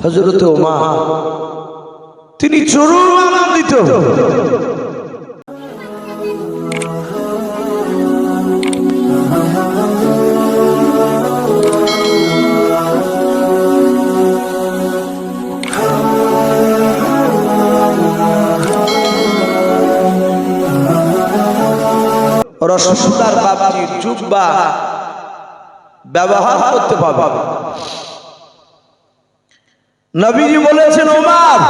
হযরত ওমর তিনি চরম আনন্দিত। রসুলুল্লাহর বাবাজির জুব্বা ব্যবহার করতে পারবে। নবীজি বলেছেন, ওমর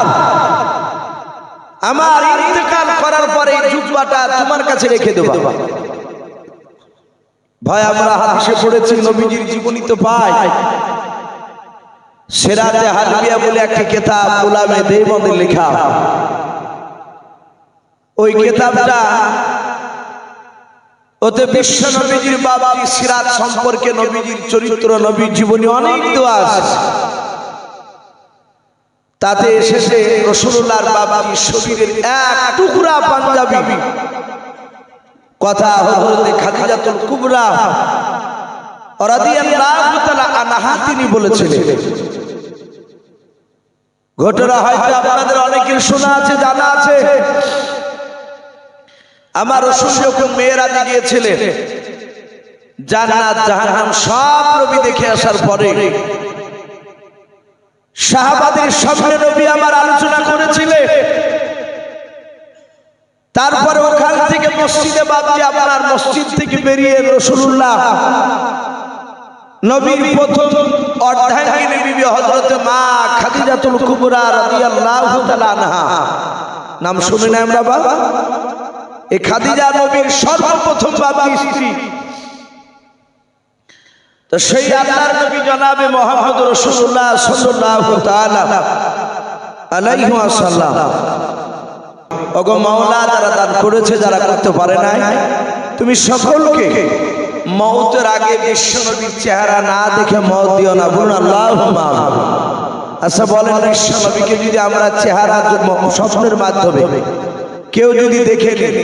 আমার ইন্তেকাল করার পরে এই জুব্বাটা তোমার কাছে রেখে দেব। ভাই আমরা হাদিসে পড়েছি, নবীজির জীবনী তো পাই। সিরাতে হাদিয়া বলে একটি কিতাব উলামে দেওবন্দের লেখা। ওই কিতাবটা ওতে বিশ্ব নবীজির বাবাজি সিরাত সম্পর্কে, নবীজির চরিত্র, নবীর জীবনী অনেক দেওয়া আছে। তাতে এসেছে রাসূলুল্লাহর বাবাজি শরীরের এক টুকরা পাঞ্জাবি কথা হযরত খাদিজাতুল কুবরা রাদিয়াল্লাহু তাআলা আনহা তিনি বলেছিলেন। ঘটনা হয়তো আপনাদের অনেকের শোনা আছে, জানা আছে। আমার রাসূল যখন মেরাজে গিয়েছিলেন, জান্নাত জাহান্নাম সব নবী দেখে আসার পরে সাহাবাদের সামনে নবী আমার আলোচনা করেছিলেন। তারপরে ওখান থেকে মসজিদে বাবজি, আপনার মসজিদ থেকে বেরিয়ে রাসূলুল্লাহ নবীর প্রথম অর্ধাঙ্গিনী বিবি হযরত মা খাদিজাতুল কুবরা রাদিয়াল্লাহু তাআলা আনহা, নাম শুনে না আমরা বাবা? এই খাদিজা নবীর সর্বপ্রথম বাবজি স্ত্রী। তো সেই আল্লাহর নবী জনাবে মুহাম্মদ রাসূলুল্লাহ সাল্লাল্লাহু তাআলা আলাইহি ওয়াসাল্লাম, ওগো মাওলা যারা দান করেছে, যারা করতে পারে নাই, তুমি সকলকে মওতের আগে বিশ্ব নবীর চেহারা না দেখে মওত দিও না। বলুন আল্লাহুম্মা। আচ্ছা বলেন, বিশ্ব নবীকে যদি আমরা চেহারা স্বপ্নের মাধ্যমে কেউ যদি দেখে নেন,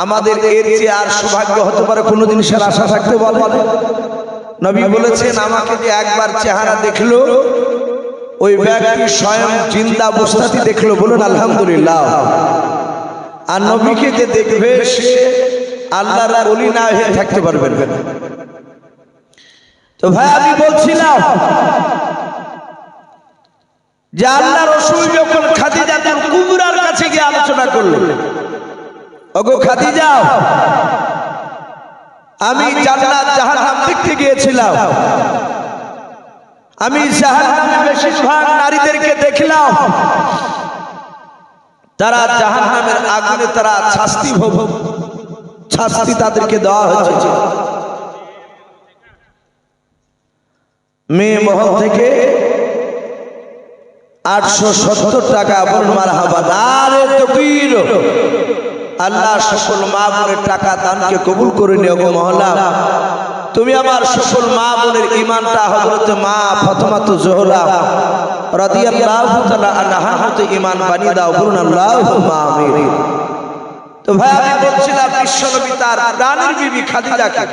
আমাদের এর চেয়ে আর সৌভাগ্য হতে পারে কোনো জিনিসের আশা থাকতে বলে? নবী বলেছেন, আমাকে যে একবার চেহারা দেখলো, ওই ব্যক্তি স্বয়ং জিন্দা অবস্থাতে দেখলো। বলুন আলহামদুলিল্লাহ। আর নবীকে যে দেখবে সে আল্লাহর ওলি না হয়ে থাকতে পারবে না। তো ভাই আমি বলছিলাম যে আল্লাহ রাসূল যখন খাদিজাতুল কুবরার কাছে গিয়ে আলোচনা করলেন, ওগো খাদিজা, আমি জান্নাত জাহান্নাম দেখতে গিয়েছিলাম, আমি জাহান্নামে বেশিরভাগ নারীদেরকে দেখলাম, তারা জাহান্নামের আগুনে তারা শাস্তি তাদেরকে দেওয়া হয়েছে। মেয়ে মহল থেকে 870 টাকা। বলুন মারহাবা, নারে তাকবীর। আল্লাহ সকল মা বোনের টাকা দানকে কবুল করে নিও গো মওলা। তুমি আমার সকল মা বোনের ঈমানটা হযরত মা ফাতেমাতুজ জোহরা রাদিয়াল্লাহু তাআলা আনহা হতে ঈমান বানিয়ে দাও। বলুন আল্লাহুম্মা আমিন। তো ভাই আমি বলছিলাম, বিশ্বনবী তার প্রাণের বিবি খাদিজাকে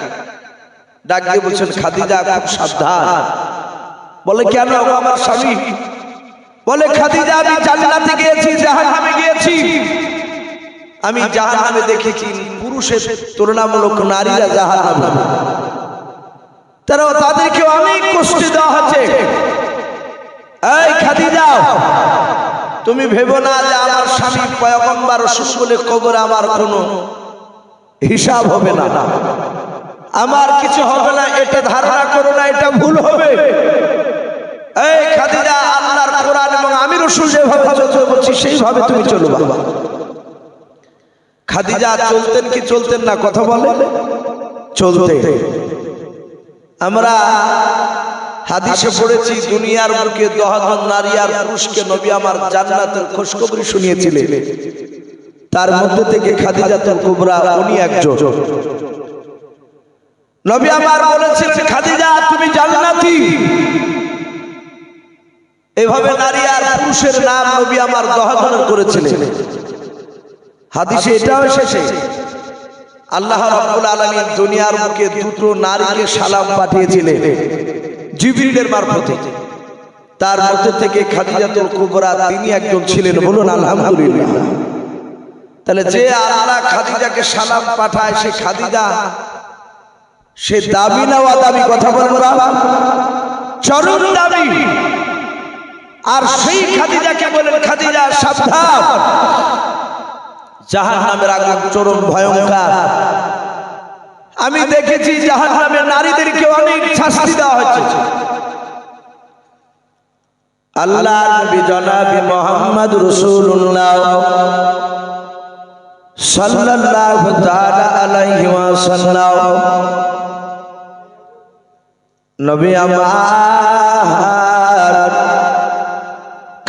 ডাক দিয়ে বলছেন, খাদিজা খুব সাবধান। বলে কেন? আমার স্বামী। বলে খাদিজা, আমি জান্নাতে গিয়েছি, জাহান্নামে গিয়েছি, আমি জাহান্নামে দেখেছি পুরুষের তুলনামূলক নারীরা জাহান্নামে, তাদেরকে অনেক কষ্ট দেওয়া হচ্ছে। এই খাদিজা, তুমি ভেবো না যে আমার স্বামী পয়গম্বর রাসূল বলে কবরে আমার কোনো হিসাব হবে না, আমার কিছু হবে না, এটা ধারণা করো না, এটা ভুল হবে। এই খাদিজা, আল্লাহর কোরআন এবং আমি রাসূল যেভাবে চলতে বলছি সেইভাবে তুমি চলো। বাবা খাদিজা চলতেন কি চলতেন না? কথা বলে চলতে। আমরা হাদিসে পড়েছি, দুনিয়ার বুকে 10 জন নারী আর পুরুষকে নবী আমার জান্নাতের খুশখবরি শুনিয়েছিলেন। তার মধ্যে থেকে খাদিজাতুল কুবরা উনি একজন। নবী আমার বলেছিলেন, খাদিজা তুমি জান্নাতি। এভাবে নারী আর পুরুষের নাম নবী আমার 10 জনের করেছিলেন। হাদিসে এটাও এসেছে, আল্লাহ রাব্বুল আলামিন দুনিয়ার বুকে দুটো নারীকে সালাম পাঠিয়েছিলেন জিবরিলের মারফতে। তার মধ্যে থেকে খাদিজাতুল কুবরা তিনি একজন ছিলেন। বলুন আলহামদুলিল্লাহ। তাহলে যে আল্লাহ খাদিজাকে সালাম পাঠায় সে খাদিজা, সে দাবি নেওয়া দাবি, কথা বলবো না, চরম দাবি। আর সেই খাদিজাকে বলেন খাদিজা সাবধান, জাহান্নামের আগুন চরম ভয়ঙ্কর। আমি দেখেছি জাহান্নামের নারীদেরকে অনেক শাস্তি দেওয়া হচ্ছে। আল্লাহ নবী জনাবে মুহাম্মদ রাসূলুল্লাহ সাল্লাল্লাহু তাআলা আলাইহি ওয়াসাল্লাম নবী আমার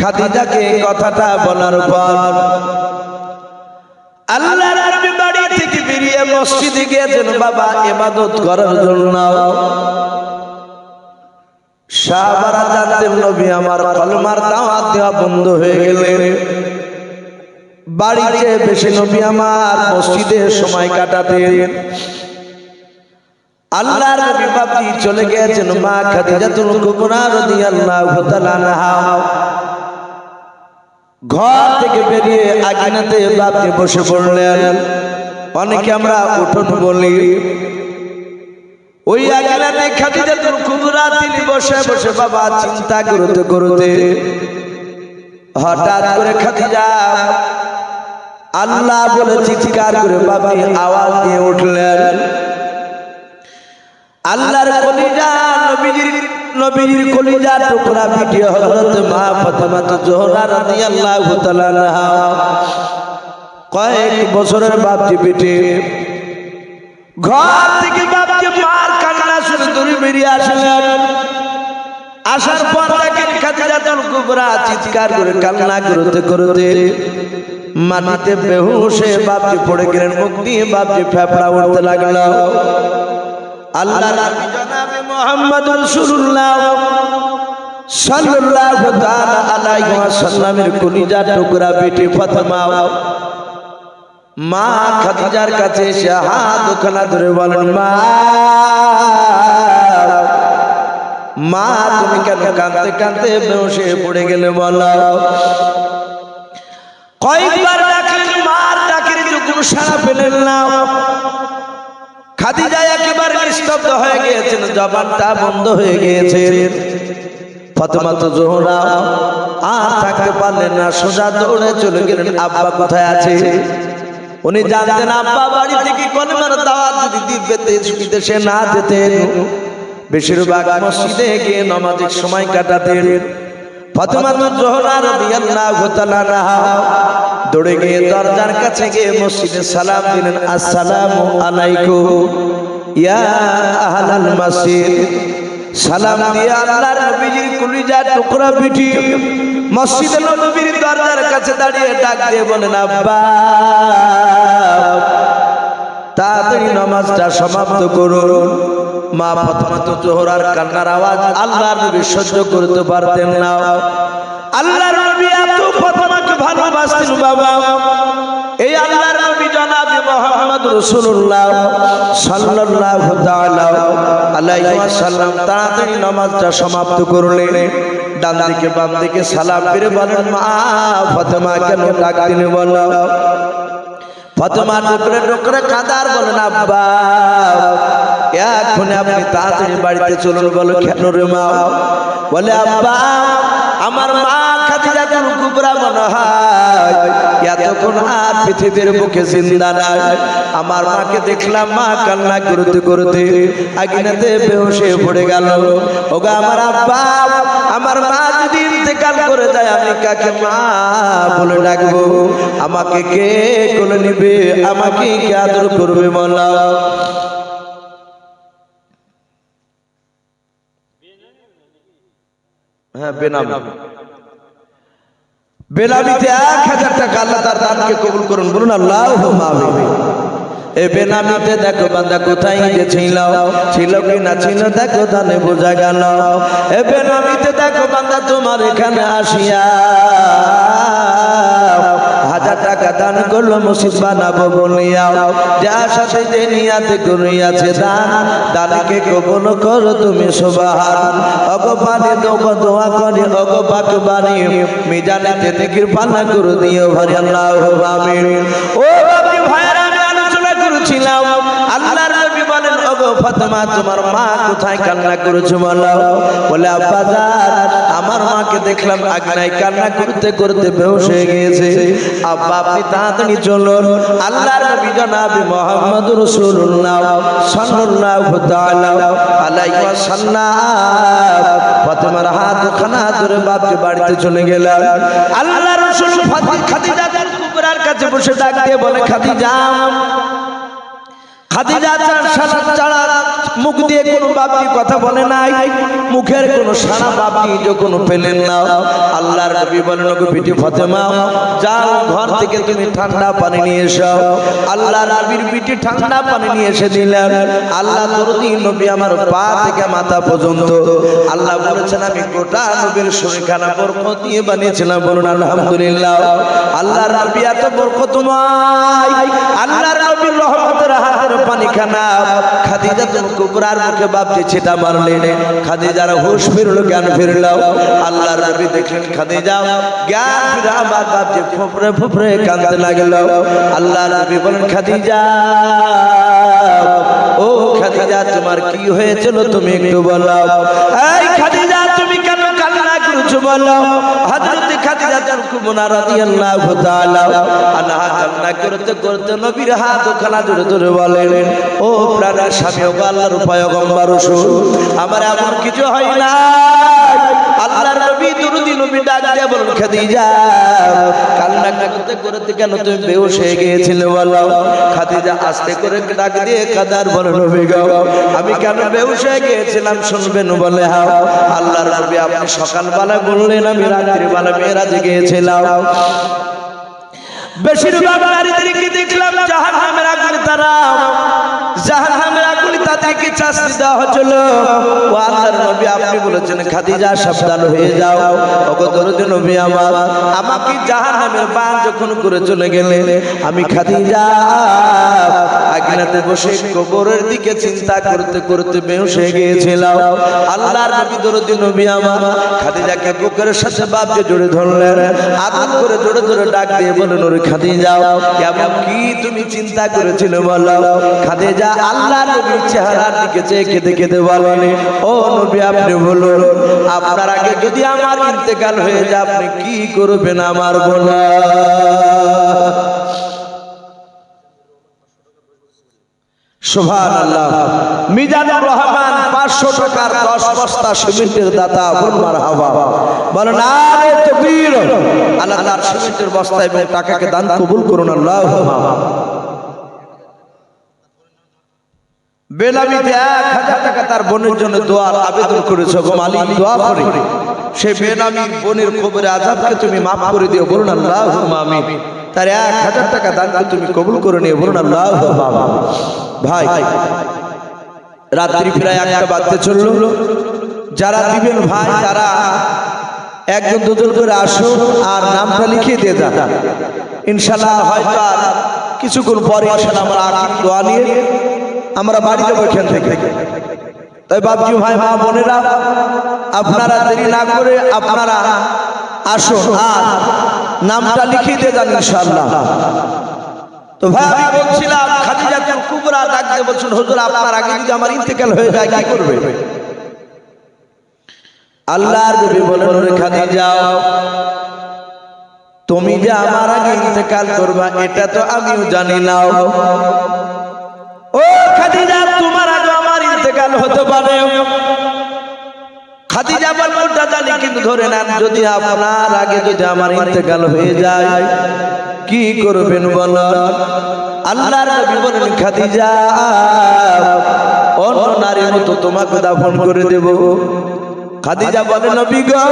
খাদিজাকে কথাটা বলার পর আল্লাহর নবী বাড়ি থেকে বেরিয়ে মসজিদে গিয়েছেন বাবা ইবাদত করার জন্য। সাহাবারা জানতেন নবী আমার কলমার দাওয়াত দেওয়া বন্ধ হয়ে গেলেন, বাড়িতে বেশি নবী আমার মসজিদে সময় কাটাতেন। আল্লাহর নবী বাপি চলে গিয়েছেন মা খাদিজাতুল কুবরা রাদিয়াল্লাহু তাআলা আনহা। ঘর থেকে বেরিয়ে আঙিনাতে বাপি বসে পড়লেন। অনেকে আমরা উঠোন বলি, ওই আঙিনাতে খাদিজাতুল কুবরা তিনি বসে বসে বাবা চিন্তা করতে করতে হঠাৎ করে খাদিজা আল্লাহ বলে চিৎকার করে বাপি আওয়াজ দিয়ে উঠলেন। আল্লাহর কলিজা নবীর কলিজা টুকরা পিটিয়ে হযরত মা ফাতেমা জোহরা রাদিয়াল্লাহু তাআলা আনহা কয়েক বছরের বাপটি পিটে ঘর থেকে বাপকে মার কান্না শুনে দৌড়ে বেরিয়ে আসলেন। আসার পর দেখেন খাদিজাতুল কুবরা চিৎকার করে কান্না করতে করতে মাটিতে বেহুশে বাপটি পড়ে গেলেন। মুখ দিয়ে বাপটি ফেফড়া উঠতে লাগলো। আল্লাহর নবী জনাবে মুহাম্মদ রাসূলুল্লাহ সাল্লাল্লাহু তাআলা আলাইহি ওয়াসাল্লামের কলিজার টুকরা বেটি ফাতেমা মা খাদিজার কাছে এসে হাত দুখানা ধরে বলেন, মা তুমি কেন কাঁদতে কাঁদতে বেহুশ হয়ে পড়ে গেলে বলো। কয়েকবার ডাকলেন, মার ডাকের কোনো সাড়া পেলেন না। খাদিজা একেবারে নিস্তব্ধ হয়ে গিয়েছেন, জবানটা বন্ধ হয়ে গিয়েছে। ফাতেমা জোহরা আর থাকতে পারলেন না, সোজা দৌড়ে চলে গেলেন আব্বা কোথায় আছে। উনি জানতেন আব্বা বাড়ি থেকে কলমার দাওয়াত যদি বিদেশে না যেতেন, বেশিরভাগ মসজিদে গিয়ে নামাজের সময় কাটাতেন। ফাতেমা জোহরা রাদিয়াল্লাহু তাআলা আনহা দৌড়ে গিয়ে দরজার কাছে গিয়ে মসজিদে সালাম দিলেন, আসসালামু আলাইকুম ইয়া আহলাল মসজিদ। সালাম দিয়ে আল্লাহর নবীর কলিজার টুকরা বিটি মসজিদে নববীর দরজার কাছে দাঁড়িয়ে ডাক দিয়ে বলেন, আব্বা তাড়াতাড়ি নামাজটা সমাপ্ত করুন। মা ফাতেমা জোহরার কান্নার আওয়াজ আল্লাহর নবী সহ্য করতে পারতেন না। আল্লাহর নবী এত ফাতেমাকে ভালোবাসতেন বাবা। এই আল্লাহর নবী জনাবে মুহাম্মদ রাসূলুল্লাহ সাল্লাল্লাহু তাআলা আলাইহি ওয়াসাল্লাম তাড়াতাড়ি নামাজটা সমাপ্ত করলেন। ডান দিকে বাম দিকে সালাম ফিরে বলেন, মা ফাতেমা কেন ডাক দিলে বলো। ফাতেমা টুকরে টুকরে কাঁদার বলেন, আব্বা এখন আপনি তাড়াতাড়ি বাড়িতে চলুন। বলো কেন রে মা। বলে, আব্বা আমার মা খাদিজাতুল কুবরা মনে হয় এতক্ষণ আর পৃথিবীর বুকে জিন্দা নাই। আমার মাকে দেখলাম মা কান্না করতে করতে আগুনেতে বেহুশ হয়ে পড়ে গেল। ওগো আমার আব্বা, আমার মা যদি ইন্তেকাল করে যায় আমি কাকে মা বলে ডাকবো? আমাকে কে কোলে নিবে? আমাকে কে আদর করবে? বলো। হ্যাঁ, বেনামি। বেনামিতে 1000 টাকা আল্লাহ তার দানকে কবুল করুন। বলুন আল্লাহুম্মা আমিন। এ বেনামিতে দেখো বান্দা কোথায় গেছিল, ছিল কি না ছিল দেখো দানে বোঝা গেল। এ বেনামিতে দেখো বান্দা তোমার এখানে আসিয়া 1000 টাকা দান দান করলো মসজিদ বানাবো বলিয়া যার সাথে যে নিয়াতে করিয়াছে দান দানকে কবুল করো তুমি সুবহান ওগো পানি দোয়া করে ওগো পাক বাণী মিজানেতে নেকির পানা করে দিও ভাই আল্লাহু আমিন। ও বাবা ভাইরা আমি আলোচনা করেছিলাম আল্লাহর নবী বলেন ওগো ফাতেমা তোমার মা কোথায় কান্না করেছে বলো বলে আব্বা জান আমার মাকে দেখলাম আগুনায় কান্না করতে করতে বেহুশ হয়ে গিয়েছে। আব্বা আপনি তাড়াতাড়ি চলুন আল্লাহর নবী জনাব মুহাম্মদুর রাসূলুল্লাহ সাল্লাল্লাহু তাআলা আলাইহি ওয়াসাল্লাম ফাতেমার হাত খানা ধরে বাপকে বাড়িতে চলে গেলেন। আল্লাহর রাসূল খাদিজা কুবরার কাছে বসে ডাক দিয়ে বলে খাদিজা খাদিজা ছাড়া মুখ দিয়ে কোনো বাপি কথা বলে নাই, মুখের কোনো সারা বাপি যখন পেলেন না আল্লাহর নবী বলেন ওগো বিটি ফাতেমা যাও ঘর থেকে তুমি ঠান্ডা পানি নিয়ে এসো। আল্লাহর নবীর বিটি ঠান্ডা পানি নিয়ে এসে দিলেন। আল্লাহ দরদি নবী আমার পা থেকে মাথা পর্যন্ত আল্লাহ বলেছেন আমি গোটা নবীর শরীরখানা বরকত দিয়ে বানিয়েছিলাম বলুন আলহামদুলিল্লাহ। আল্লাহর নবী এত বরকতময় আল্লাহর নবীর রহমতের হাতের পানি খানা খাদিজা কুবরার মুখে বাপজি ছিটা মারলেন। খাদিজার হুঁশ ফিরলো জ্ঞান ফিরল। আল্লাহর নবী দেখলেন খাদিজা জ্ঞান ফিরে আমার বাপজি ফুফরে ফুফরে কাঁদতে লাগলো। আল্লাহর নবী বলেন খাদিজা ও খাদিজা তোমার কি হয়েছিল তুমি একটু বলো। এই খাদিজা তুমি কেন কান্না করছো বলো। হযরত খাদিজা কুবরা রাদিয়াল্লাহু তাআলা আনহা কান্না করতে করতে নবীর হাত খানা ধরে ধরে বলেন ও প্রাণের স্বামী ও আল্লাহর পয়গম্বর রাসূল আমার এমন কিছু হয় না। আল্লাহর নবী দরুদি নবী ডাক দিয়ে বলেন খাদিজা কান্না করতে করতে কেন তুমি বেহুশ হয়ে গিয়েছিলে বলো। খাদিজা আস্তে করে ডাক দিয়ে কাদার বলে নবী গো আমি কেন বেহুশ হয়ে গিয়েছিলাম শুনবেন বলে হ্যাঁ। আল্লাহর নবী আপনি সকালবেলা বললেন আমি রাত্রিবেলা মেরাজে গিয়েছিলাম। বেশিরভাগ নারীদেরকে দেখলাম জাহান্নামের আগুনে তারা জাহান্নামের আগুনে তাদেরকে শাস্তি দেওয়া হচ্ছিল। ও আল্লাহর নবী আপনি বলেছেন খাদিজা সাবধান হয়ে যাও। ওগো দরদি নবী আমার আমাকে জাহান্নামের বান যখন করে চলে গেলেন আমি খাদিজা আগুনেতে বসে কবরের দিকে চিন্তা করতে করতে বেহুশ হয়ে গিয়েছিলাম। আল্লাহর নবী দরদি নবী আমার খাদিজাকে বুকের সাথে বাপকে জড়ে ধরলেন আদর করে জোরে জোরে ডাক দিয়ে বলেন ওরে খাদিজা এমন কি তুমি চিন্তা করেছিলে বলো। খাদিজা আল্লাহর নবীর চেহারার দিকে চেয়ে কেঁদে কেঁদে বলেন ও নবী আপনি বলুন আপনার আগে যদি আমার ইন্তেকাল হয়ে যায় আপনি কি করবেন আমার বলা। সুবহানাল্লাহ। মিজানুর রহমান 500 টাকার 10 বস্তা সিমেন্টের দাতা বলুন মারহাবা বলেন নারে তাকবীর। আল্লাহ তার সিমেন্টের বস্তা এবং টাকাকে দান কবুল করুন আল্লাহুম্মা। বেনামিতে 1000 টাকা তার বোনের জন্য দোয়ার আবেদন করেছে গো মালিক দোয়া করে সেই বেনামি বোনের কবরে আযাবকে তুমি maaf করে দিও বলুন আল্লাহুম্মা আমিন। তার 1000 টাকা দান তুমি কবুল করে নিও বলুন আল্লাহুম্মা আমিন। ভাই রাত্রি প্রায় 1টা বাজতে চলল। যারা দিবেন ভাই তারা একজন দুজন করে আসুন আর নামটা লিখিয়ে দিয়ে যান ইনশাআল্লাহ। হয়তো আর কিছুক্ষণ পরে ইনশাআল্লাহ আমরা আখির দোয়া নিয়ে আমরা বাড়ি যাবো এখান থেকে। তাই বাপজি ভাই মা বোনেরা আপনারা দেরি না করে আপনারা আসুন আর নামটা লিখিয়ে দিয়ে যান ইনশাআল্লাহ। তো ভাই আমি বলছিলাম খাদিজা কুবরা ডাক দিয়ে বলছেন হুজুর আপনার আগে যদি আমার ইন্তেকাল হয়ে যায় কি করবে। আল্লাহর নবী বলেন ওরে খাদিজা তুমি যে আমার আগে ইন্তেকাল করবা এটা তো আমিও জানি না। ও খাদিজা তোমার আগে আমার ইন্তেকাল হতে পারে। খাদিজা বলেন ওটা জানি কিন্তু ধরে নেন যদি আপনার আগে যদি আমার ইন্তেকাল হয়ে যায় কি করবেন বলেন। আল্লাহর নবী বলেন খাদিজা অন্য নারীর মতো তোমাকে দাফন করে দেব। খাদিজা বলেন নবী গো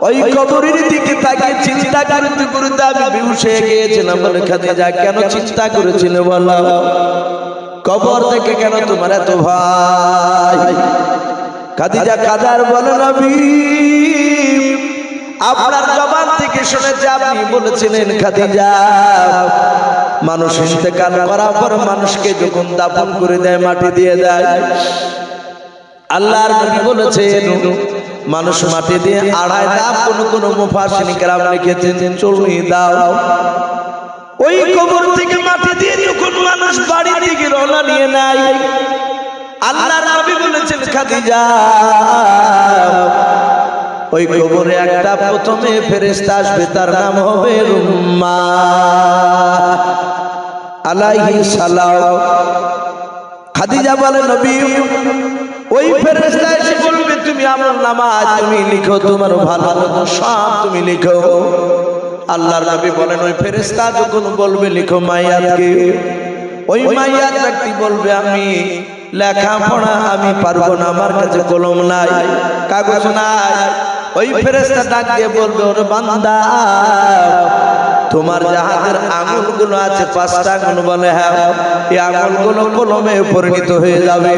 ওই কবরের দিকে তাকিয়ে চিন্তা করতে করতে আমি বেহুশ হয়ে গিয়েছিলাম। বলে খাদিজা কেন চিন্তা করেছিলে বলো। কবর থেকে কেন তোমার এত ভয়। খাদিজা কাদার বলে নবী আপনার জবান থেকে শুনেছি আপনি বলেছিলেন খাদিজা, মানুষ ইন্তেকাল করার পর মানুষকে যখন দাফন করে দেয়, মাটি দিয়ে দেয়, আল্লাহর নবী বলেছেন মানুষ মাটি দিয়ে আড়াই ধাপ, কোন মুফাসসিরিন কেরাম লিখেছেন 40 দাও। ওই কবর থেকে মাটি দিয়ে যখন মানুষ বাড়ির দিকে রওনা নিয়ে নেয়, আল্লাহর নবী বলেছেন খাদিজা, ওই কবরে একটা প্রথমে ফেরেশতা আসবে, তার নাম হবে রুম্মাহ আলাইহিস সালাম। খাদিজা বলে নবী, ওই ফেরেশতা এসে বলবে তুমি আমলনামা তুমি লিখো, তোমার ভালো সব তুমি লিখো। আল্লাহর নবী বলেন ওই ফেরেশতা যখন বলবে লিখো মাইয়াতকে, ওই মাইয়াত ব্যক্তি বলবে আমি লেখাপড়া আমি পারবো না, আমার কাছে কলম নাই, কাগজ নাই। ওই ফেরেশতা ডাক দিয়ে বলবে ওরে বান্দা, তোমার জাহাজের আঙুলগুলো আছে 5টা আঙুল, বলে হ্যাঁ, এই আঙুলগুলো কলমে পরিণত হয়ে যাবে,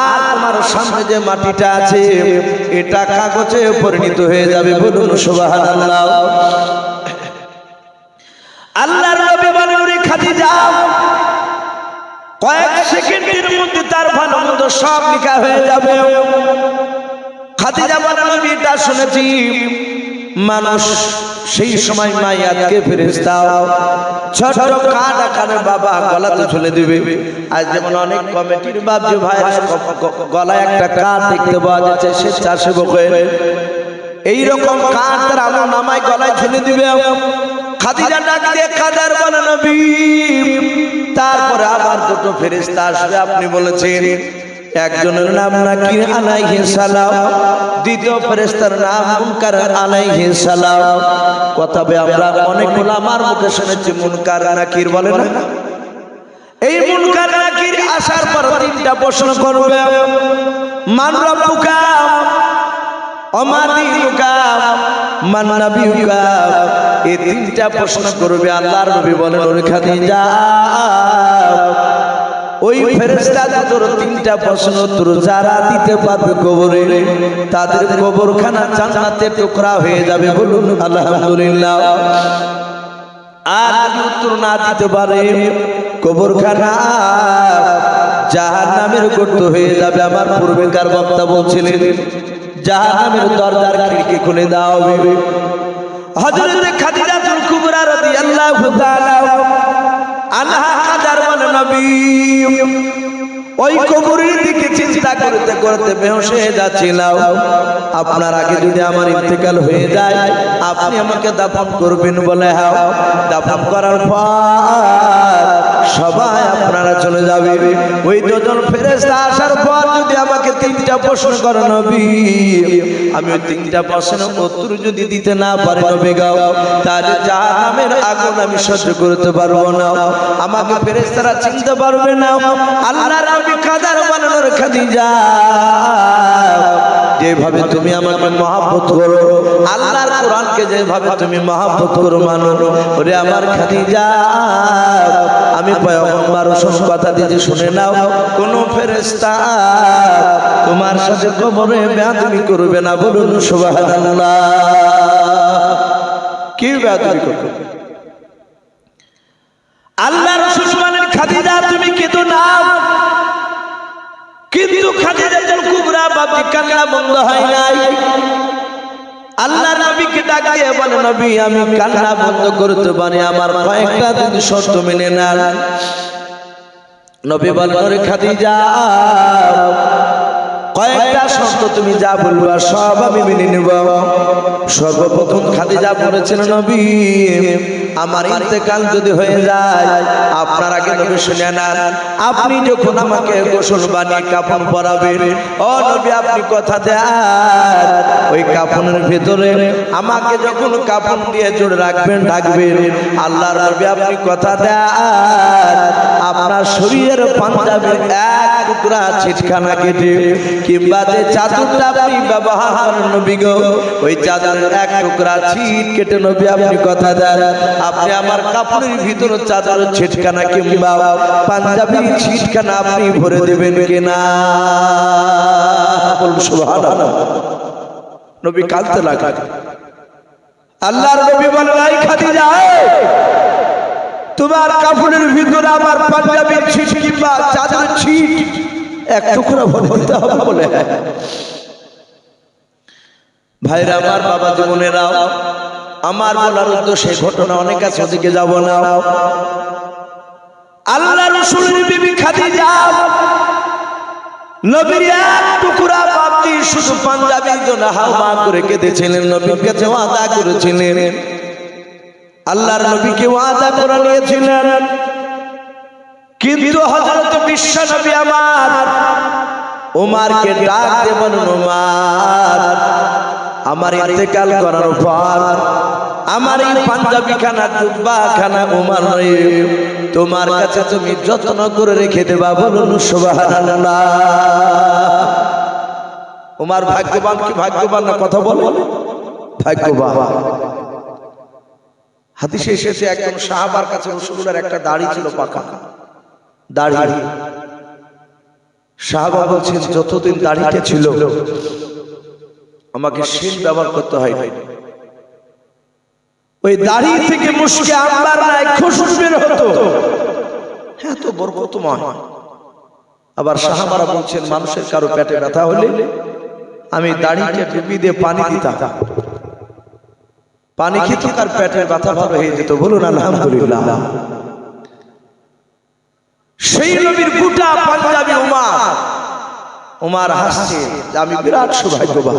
আর তোমার সামনে যে মাটিটা আছে এটা কাগজে পরিণত হয়ে যাবে। বলুন সুবহানাল্লাহ। আল্লাহর নবী বলেন ওরে খাদিজা, কয়েক সেকেন্ডের মধ্যে তার ভালো মন্দ সব লেখা হয়ে যাবে। খাদিজা বলেন আমি এটা শুনেছি, মানুষ সেই সময় মাইয়াতকে ফেরেশতা ছোট কাঠ আকারে বাবা গলাতে ঝুলে দিবে। আজ যেমন অনেক কমিটির বাবজি ভাই গলায় একটা কাঠ দেখতে পাওয়া যাচ্ছে স্বেচ্ছাসেবক হয়ে, এইরকম কাঠ তার আমল নামায় গলায় ঝুলে দিবে। খাদিজা ডাক দিয়ে কাদার বলে নবী, তারপরে আবার দুটো ফেরেশতা আসবে, আপনি বলেছেন একজনের নাম নাকির আলাইহিস সালাম, দ্বিতীয় ফেরেশতার নাম মুনকার আলাইহিস সালাম। কথা বে আমরা অনেক উলামার মুখে শুনেছি মুনকার নাকির বলে না। এই মুনকার নাকির আসার পর 3টা প্রশ্ন করবে, মান রাব্বুকা ওমা দীনুকা মান নাবিয়ুকা, এই 3টা প্রশ্ন করবে। আল্লাহর নবী বলেন ওরে খাদিজা, ওই ফেরেশতা তোর 3টা প্রশ্ন উত্তর যারা দিতে পারবে কবরে, তাদের কবরখানা জান্নাতে টুকরা হয়ে যাবে। বলুন আলহামদুলিল্লাহ। আর উত্তর না দিতে পারে, কবরখানা জাহান্নামের গর্ত হয়ে যাবে। আমার পূর্বেকার বক্তা বলছিলেন জাহান্নামের দরজার খিড়কি খুলে দাও। হযরত খাদিজাতুল কুবরা রাদিয়াল্লাহু তাআলা আনহা কাদার বলে নবী, ওই কবরের দিকে চিন্তা করতে করতে বেহুশ হয়ে যাচ্ছিলাম। আপনার আগে যদি আমার ইন্তেকাল হয়ে যায় আপনি আমাকে দাফন করবেন, বলে হ্যাঁ। দাফন করার পর সবাই আপনারা চলে যাবে। ওই দুজন ফেরেশতা আসার পর যদি আমাকে 3টা প্রশ্ন করে নবী, আমি ওই 3টা প্রশ্নের উত্তর যদি দিতে না পারি নবী গো, তাহলে জাহান্নামের আগুন আমি সহ্য করতে পারবো না, আমাকে ফেরেশতারা চিনতে পারবে না। আল্লাহর নবী কাদার বলেন খাদিজা, যেভাবে তুমি আমাকে মহব্বত করো, আল্লাহর কোরআনকে যেভাবে তুমি মহব্বত করো মানো, ওরে আমার খাদিজা, আমি পয়গম্বর রসূল কথা দিতে শুনে নাও, কোন ফেরেশতা তোমার সাথে কবরে বেয়াদবি করবে না। বলুন সুবহানাল্লাহ। কি বেয়াদবি করবে? আল্লাহ রাসূল বলেন খাদিজা তুমি কেঁদো না, কিন্তু খাদিজাতুল কুবরা বাপজি কান্না বন্ধ হয় নাই। আল্লাহর নবীকে ডাক দিয়ে বলে নবী আমি কান্না বন্ধ করতে পারি, আমার কয়েকটা যদি শর্ত মেনে নেন। নবী বলেন ওরে খাদিজা, কয়েকটা শর্ত তুমি যা বলবা সব আমি মেনে নেব। সর্বপ্রথম খাদিজা বলেছেন নবী আমার ইন্তেকাল যদি হয়ে যায় আপনার আগে নবী শুনে নেন, আপনি যখন আমাকে গোসল বানিয়ে কাফন পরাবেন, ও নবী আপনি কথা দেন ওই কাফনের ভিতরে আমাকে যখন কাফন দিয়ে জোড়ে রাখবেন ঢাকবেন, আল্লাহর নবী আপনি কথা দেন আপনার শরীরের পাঞ্জাবির এক টুকরা ছিটখানা কেটে কিংবা যে চাদরটা আপনি ব্যবহার করেন নবী গো, ওই চাদরের এক টুকরা ছিট কেটে নবী আপনি কথা দেন আপনি আমার কাপড়ের ভিতরে চাদরের ছিটখানা কিংবা পাঞ্জাবির ছিটখানা আপনি ভরে দেবেন কিনা? বলুন সুবহানাল্লাহ। নবী কাঁদতে লাগলেন। আল্লাহর নবী বলেন, এই খাদিজা, তোমার কাপড়ের ভিতরে আমার পাঞ্জাবির ছিট কিংবা চাদরের ছিট এক টুকরা ভরে দিতে হবে বলে। ভাইরা আমার, বাবা জীবনেরাও, আমার বলার উদ্দেশ্যে ঘটনা অনেক আছে, ওদিকে যাব না। আল্লাহ রাসূলের বিবি খাদিজা নবীর এক টুকরা পাপড়ি শুধু পাঞ্জাবির জন্য হাওয়া করে কেঁদেছিলেন, নবীর কাছে ওয়াদা করেছিলেন, আল্লাহর নবীকে ওয়াদা করে নিয়েছিলেন। কিন্তু হযরত বিশ্ব নবী আমার ওমরকে ডাক দিয়ে বলেন, ওমর, আমার ইন্তেকাল করার পর আমার এই পাঞ্জাবি খানা জুব্বা খানা ওমর তোমার কাছে তুমি যত্ন করে রেখে দেবা, বলুন সুবহানাল্লাহ। ওমর ভাগ্যবান কি ভাগ্যবান না? কথা বলে ভাগ্যবান। হাদিসে এসেছে একজন সাহাবার কাছে রাসূলুল্লাহর একটা দাড়ি ছিল, পাকা দাড়ি। সাহাবা বলছেন, যতদিন দাড়িটা ছিল আমাকে শিল ব্যবহার করতে হয়, ওই দাড়ি থেকে মুশকে আম্বার নাই খুশবু বের হতো, হ্যাঁ তো বরকতময়। আবার সাহাবারা বলছেন, মানুষের কারো পেটে ব্যথা হলে আমি দাড়িটা ডুবিয়ে দিয়ে পানি দিতাম, পানি খেতে তার পেটের ব্যথা ভালো হয়ে যেত, বলুন আলহামদুলিল্লাহ। সেই নবীর গোটা পাঞ্জাবি ওমর হাসছে, আমি বিরাট সৌভাগ্যবান।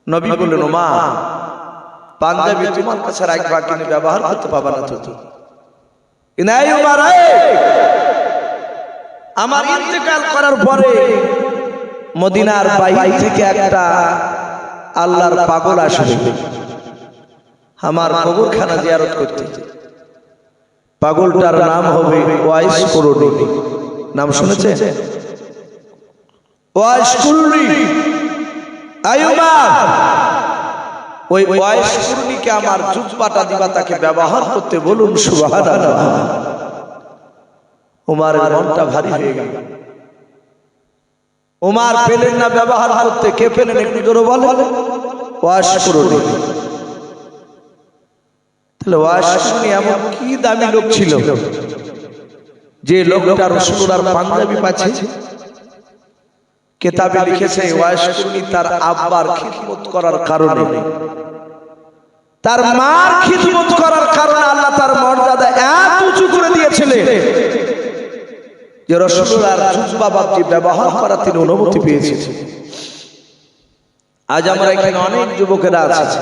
নবী বললেন, ওমর, পাঞ্জাবি তোমার কাছে রাখবা, কিন্তু ব্যবহার করতে পারবা না তো। নাই ওমর, আমার ইন্তেকাল করার পরে মদিনার বাইরে থেকে একটা আল্লাহর পাগল আসবে আমার কবরখানা জিয়ারত করতে। পাগলটার নাম হবে ওয়াইস কুরনি। নাম শুনেছে? ওয়াইস কুরনি। আইয়ুবা, ওই ওয়াইস কুরনিকে আমার জুব্বাটা দিবা, তাকে ব্যবহার করতে, বলুন সুবহানাল্লাহ। ওমরের মনটা ভারী হয়ে গেল। ওমর পেলেন না ব্যবহার করতে। কে পেলেন একটু জোরে বলেন? ওয়াইস কুরনি। তাহলে ওয়াইস কুরনি এমন কি দামি লোক ছিল যে লোকটা রাসূলুল্লাহর পাঞ্জাবি পাচ্ছে? কিতাবে লিখেছে, ওয়াইস কুরনি তার আব্বার খিদমত করার কারণে, তার মার খিদমত করার কারণে আল্লাহ তার মর্যাদা এত উঁচু করে দিয়েছিলেন যে রাসূলুল্লাহর জুব্বা বাপটি ব্যবহার করার তিনি অনুমতি পেয়েছেন। আজ আমরা এখানে অনেক যুবকেরা আছে,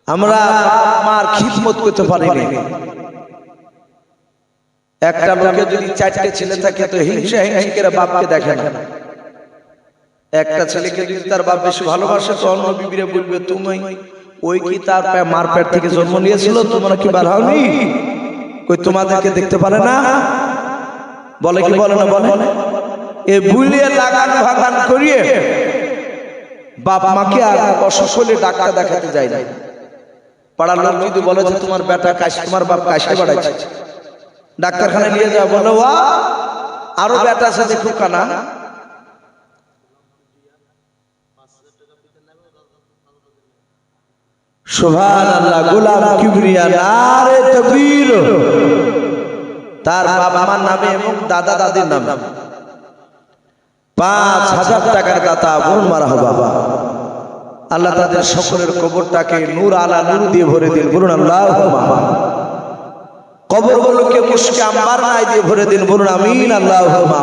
আমরা মার খিদমত করতে পারি না। একটা লোকে যদি চারটে ছেলে থাকে তো হিংসা করে বাপকে দেখে না। একটা ছেলেকে যদি তার বাপ বেশি ভালোবাসে তো অন্য বিবিরে বলবে, তুমি ওই কি তার মার পেট থেকে জন্ম নিয়েছিল, তোমরা কি বার হওনি? কই তোমাদেরকে দেখতে পারে না? বলে কি বলে না? বলে এ বুলিয়ে লাগান ভাগান করিয়ে বাপ মাকে আর অসুখ হলে ডাক্তার দেখাতে যায় না। পাড়ার লোক যদি বলে যে তোমার বেটা কাশি, তোমার বাপ কাশি বাড়াইছে, ডাক্তারখানে নিয়ে যাওয়া, বলে ওয়া আরো বেটা আছে দেখো কানা। সুবহানাল্লাহ। গোলাম কিবরিয়া নারে তাকবীর। তার বাবা মার নামে এবং দাদা দাদির নামে ৫,০০০ টাকার দাতা, বলুন মারহাবা। আল্লাহ তাদের সকলের কবরটাকে নূর আলা নূর দিয়ে ভরে দিন, বলুন আল্লাহুম্মা। কবরগুলোকে মুশকে আম্বার নাই দিয়ে ভরে দিন, বলুন আমিন আল্লাহুম্মা।